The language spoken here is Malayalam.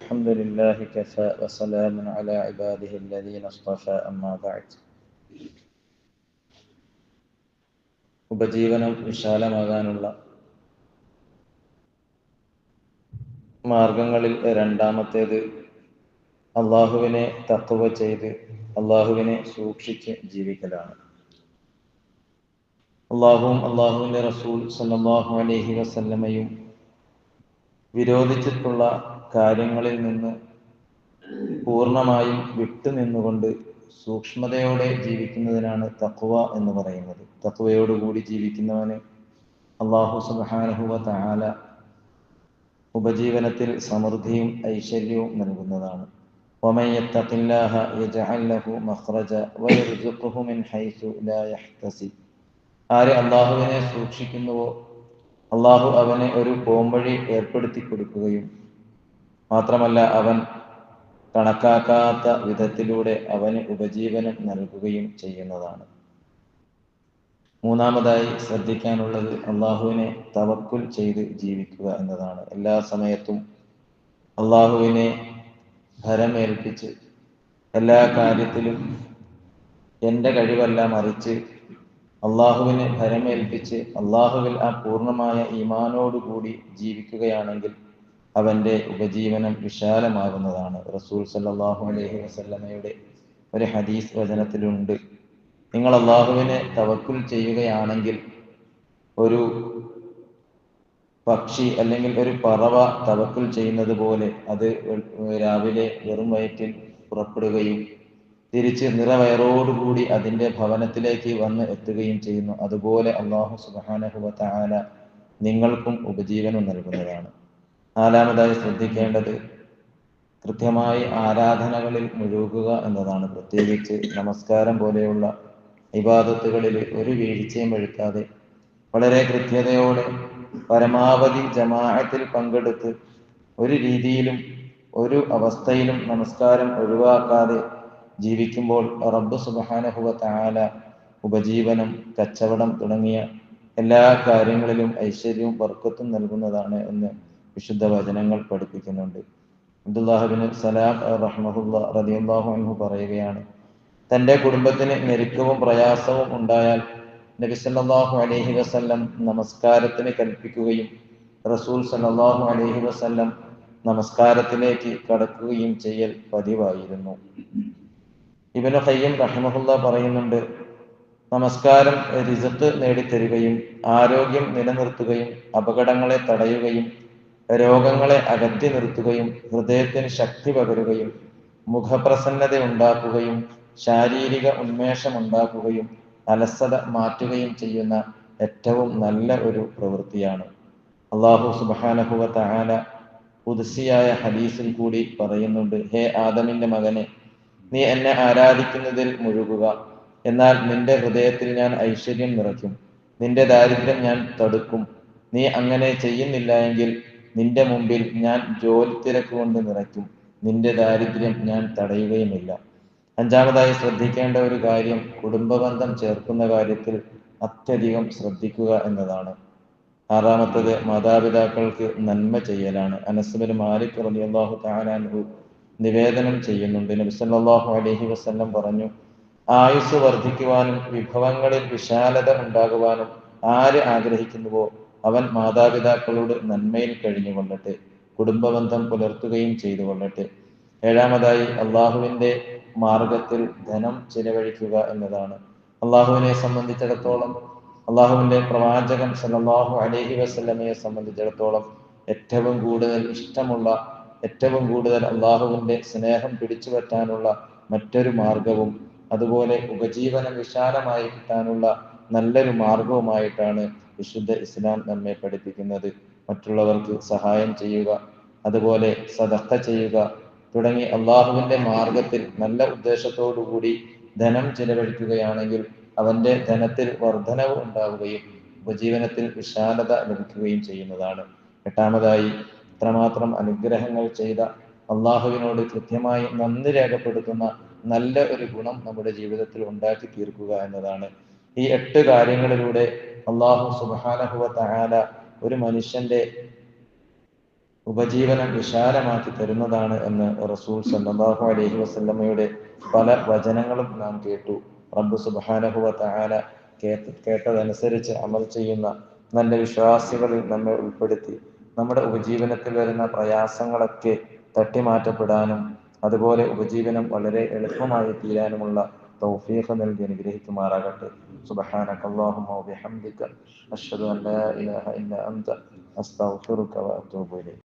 الحمد لله كفى وسلام على عباده الذين اصطفى أما بعد. ഉപജീവനം വിശാലമാകാനുള്ള മാർഗങ്ങളിൽ രണ്ടാമത്തേത് അള്ളാഹുവിനെ തഖ്വ ചെയ്ത് അള്ളാഹുവിനെ സൂക്ഷിച്ച് ജീവിക്കലാണ്. അള്ളാഹുവും അള്ളാഹുവിൻ്റെ റസൂൽ സല്ലല്ലാഹു അലൈഹി വസല്ലമയും വിരോധിച്ചിട്ടുള്ള കാര്യങ്ങളിൽ നിന്ന് പൂർണ്ണമായും വിട്ടുനിന്നുകൊണ്ട് സൂക്ഷ്മതയോടെ ജീവിക്കുന്നതിനാണ് തഖ്വ എന്ന് പറയുന്നത്. തഖ്വയോടുകൂടി ജീവിക്കുന്നവന് അല്ലാഹു സുബ്ഹാനഹു വ തആല ഉപജീവനത്തിൽ സമൃദ്ധിയും ഐശ്വര്യവും നൽകുന്നതാണ്. വമൻ യത്തഖില്ലാഹ യജ്അൽ ലഹു മഖ്റജ വയർസുഖുഹു മിൻ ഹൈസു ലാ യഹ്തസിബ്. ആര് അള്ളാഹുവിനെ സൂക്ഷിക്കുന്നുവോ അള്ളാഹു അവന് ഒരു പോംവഴി ഏർപ്പെടുത്തി കൊടുക്കുകയും മാത്രമല്ല അവൻ കണക്കാക്കാത്ത വിധത്തിലൂടെ അവന് ഉപജീവനം നൽകുകയും ചെയ്യുന്നതാണ്. മൂന്നാമതായി ശ്രദ്ധിക്കാനുള്ളത് അള്ളാഹുവിനെ തവക്കുൽ ചെയ്ത് ജീവിക്കുക എന്നതാണ്. എല്ലാ സമയത്തും അള്ളാഹുവിനെ ഭരമേൽപ്പിച്ച് എല്ലാ കാര്യത്തിലും എൻ്റെ കഴിവല്ല മറിച്ച് അള്ളാഹുവിനെ ഭരമേൽപ്പിച്ച് അള്ളാഹുവിൽ ആ പൂർണ്ണമായ ഈമാനോടുകൂടി ജീവിക്കുകയാണെങ്കിൽ അവൻ്റെ ഉപജീവനം വിശാലമാകുന്നതാണ്. റസൂൽ സല്ലല്ലാഹു അലൈഹി വസല്ലമയുടെ ഒരു ഹദീസ് വചനത്തിലുണ്ട്, നിങ്ങൾ അള്ളാഹുവിനെ തവക്കുൽ ചെയ്യുകയാണെങ്കിൽ ഒരു പക്ഷി അല്ലെങ്കിൽ ഒരു പറവ തവക്കുൽ ചെയ്യുന്നത് പോലെ അത് രാവിലെ വെറും വയറ്റിൽ പുറപ്പെടുകയും തിരിച്ച് നിറവയറോടുകൂടി അതിൻ്റെ ഭവനത്തിലേക്ക് വന്ന് എത്തുകയും ചെയ്യുന്നു. അതുപോലെ അല്ലാഹു സുബ്ഹാനഹു വ തആല നിങ്ങൾക്കും ഉപജീവനം നൽകുന്നതാണ്. നാലാമതായി ശ്രദ്ധിക്കേണ്ടത് കൃത്യമായി ആരാധനകളിൽ മുഴുകുക എന്നതാണ്. പ്രത്യേകിച്ച് നമസ്കാരം പോലെയുള്ള ഇബാദത്തുകളിൽ ഒരു വീഴ്ചയും വരുത്താതെ വളരെ കൃത്യതയോടെ പരമാവധി ജമാഅത്തിൽ പങ്കെടുത്ത് ഒരു രീതിയിലും ഒരു അവസ്ഥയിലും നമസ്കാരം ഒഴിവാക്കാതെ ജീവിക്കുമ്പോൾ റബ്ബ് സുബ്ഹാനഹു വ തആല ഉപജീവനം, കച്ചവടം തുടങ്ങിയ എല്ലാ കാര്യങ്ങളിലും ഐശ്വര്യവും ബർക്കത്തും നൽകുന്നതാണ് എന്ന് വിശുദ്ധ വചനങ്ങൾ പഠിപ്പിക്കുന്നുണ്ട്. അബ്ദുല്ലാഹ് ഇബ്നു സലാം റളിയല്ലാഹു അൻഹു പറയുകയാണ്, തൻ്റെ കുടുംബത്തിന് ഞെരുക്കവും പ്രയാസവും ഉണ്ടായാൽ നബി സല്ലല്ലാഹു അലൈഹി വസല്ലം നമസ്കാരത്തിന് കൽപ്പിക്കുകയും റസൂൽ സല്ലല്ലാഹു അലൈഹി വസല്ലം നമസ്കാരത്തിലേക്ക് കടക്കുകയും ചെയ്യൽ പതിവായിരുന്നു. ഇബ്നു ഖയ്യിം റഹിമഹുല്ലാഹ് പറയുന്നുണ്ട്, നമസ്കാരം റിസ്ഖ് നേടിത്തരുകയും ആരോഗ്യം നിലനിർത്തുകയും അപകടങ്ങളെ തടയുകയും രോഗങ്ങളെ അകറ്റി നിർത്തുകയും ഹൃദയത്തിന് ശക്തി പകരുകയും മുഖപ്രസന്നത ഉണ്ടാക്കുകയും ശാരീരിക ഉന്മേഷം ഉണ്ടാക്കുകയും അലസത മാറ്റുകയും ചെയ്യുന്ന ഏറ്റവും നല്ല ഒരു പ്രവൃത്തിയാണ്. അല്ലാഹു സുബ്ഹാനഹു വ തആല ഖുദ്സിയായ ഹദീസിൽ കൂടി പറയുന്നുണ്ട്, ഹേ ആദമിന്റെ മകനെ, നീ എന്നെ ആരാധിക്കുന്നതിൽ മുഴുകുക, എന്നാൽ നിന്റെ ഹൃദയത്തിൽ ഞാൻ ഐശ്വര്യം നിറയ്ക്കും, നിന്റെ ദാരിദ്ര്യം ഞാൻ തടുക്കും. നീ അങ്ങനെ ചെയ്യുന്നില്ല എങ്കിൽ നിന്റെ മുമ്പിൽ ഞാൻ ജോലി തിരക്ക് കൊണ്ട് നിറയ്ക്കും, നിന്റെ ദാരിദ്ര്യം ഞാൻ തടയുകയുമില്ല. അഞ്ചാമതായി ശ്രദ്ധിക്കേണ്ട ഒരു കാര്യം കുടുംബബന്ധം ചേർക്കുന്ന കാര്യത്തിൽ അത്യധികം ശ്രദ്ധിക്കുക എന്നതാണ്. ആറാമത്തത് മാതാപിതാക്കൾക്ക് നന്മ ചെയ്യലാണ്. അനസ് ഇബ്നു മാലിക് റളിയല്ലാഹു തആല അൻഹു നിവേദനം ചെയ്യുന്നുണ്ട്, നബി സല്ലല്ലാഹു അലൈഹി വസല്ലം പറഞ്ഞു, ആയുസ് വർദ്ധിക്കുവാനും വിഭവങ്ങളിൽ വിശാലത ഉണ്ടാകുവാനും ആര് ആഗ്രഹിക്കുന്നുവോ അവൻ മാതാപിതാക്കളോട് നന്മയിൽ കഴിഞ്ഞുകൊള്ളട്ടെ, കുടുംബബന്ധം പുലർത്തുകയും ചെയ്തു കൊള്ളട്ടെ. ഏഴാമതായി അള്ളാഹുവിൻ്റെ മാർഗത്തിൽ ധനം ചിലവഴിക്കുക എന്നതാണ്. അള്ളാഹുവിനെ സംബന്ധിച്ചിടത്തോളം, അള്ളാഹുവിൻ്റെ പ്രവാചകൻ സല്ലല്ലാഹു അലൈഹി വസല്ലമയെ സംബന്ധിച്ചിടത്തോളം ഏറ്റവും കൂടുതൽ ഇഷ്ടമുള്ള, ഏറ്റവും കൂടുതൽ അള്ളാഹുവിൻ്റെ സ്നേഹം പിടിച്ചു പറ്റാനുള്ള മറ്റൊരു മാർഗവും അതുപോലെ ഉപജീവനം വിശാലമായി കിട്ടാനുള്ള നല്ലൊരു മാർഗവുമായിട്ടാണ് വിശുദ്ധ ഇസ്ലാം നമ്മെ പഠിപ്പിക്കുന്നത്. മറ്റുള്ളവർക്ക് സഹായം ചെയ്യുക, അതുപോലെ സദഖ ചെയ്യുക തുടങ്ങി അള്ളാഹുവിൻ്റെ മാർഗത്തിൽ നല്ല ഉദ്ദേശത്തോടു കൂടി ധനം ചിലവഴിക്കുകയാണെങ്കിൽ അവൻ്റെ ധനത്തിൽ വർധനവ് ഉണ്ടാവുകയും ഉപജീവനത്തിൽ വിശാലത ലഭിക്കുകയും ചെയ്യുന്നതാണ്. എട്ടാമതായി ഇത്രമാത്രം അനുഗ്രഹങ്ങൾ ചെയ്ത അള്ളാഹുവിനോട് കൃത്യമായി നന്ദി രേഖപ്പെടുത്തുന്ന നല്ല ഒരു ഗുണം നമ്മുടെ ജീവിതത്തിൽ ഉണ്ടാക്കി തീർക്കുക എന്നതാണ്. ഈ 8 കാര്യങ്ങളിലൂടെ അള്ളാഹു സുബ്ഹാനഹു വ തആല ഒരു മനുഷ്യന്റെ ഉപജീവനം വിശാലമാക്കി തരുന്നതാണ് എന്ന് റസൂൽ സല്ലല്ലാഹു അലൈഹി വസല്ലമയുടെ പല വചനങ്ങളും നാം കേട്ടു. റബ്ബ് സുബ്ഹാനഹു വ തആല കേട്ടതനുസരിച്ച് അമൽ ചെയ്യുന്ന നല്ല വിശ്വാസികളിൽ നമ്മെ ഉൾപ്പെടുത്തി നമ്മുടെ ഉപജീവനത്തിൽ വരുന്ന പ്രയാസങ്ങളൊക്കെ തട്ടിമാറ്റപ്പെടാനും അതുപോലെ ഉപജീവനം വളരെ എളുപ്പമായി തീരാനുമുള്ള തൗഫീഖ് നൽകി അനുഗ്രഹിക്കുമാറാകട്ടെ. സുബ്ഹാനകല്ലാഹുമ്മ വബിഹംദിക അഷ്ഹദു അൻ ലാ ഇലാഹ ഇല്ല അൻത അസ്തഗ്ഫിറുക വഅതൂബു ഇലൈക്.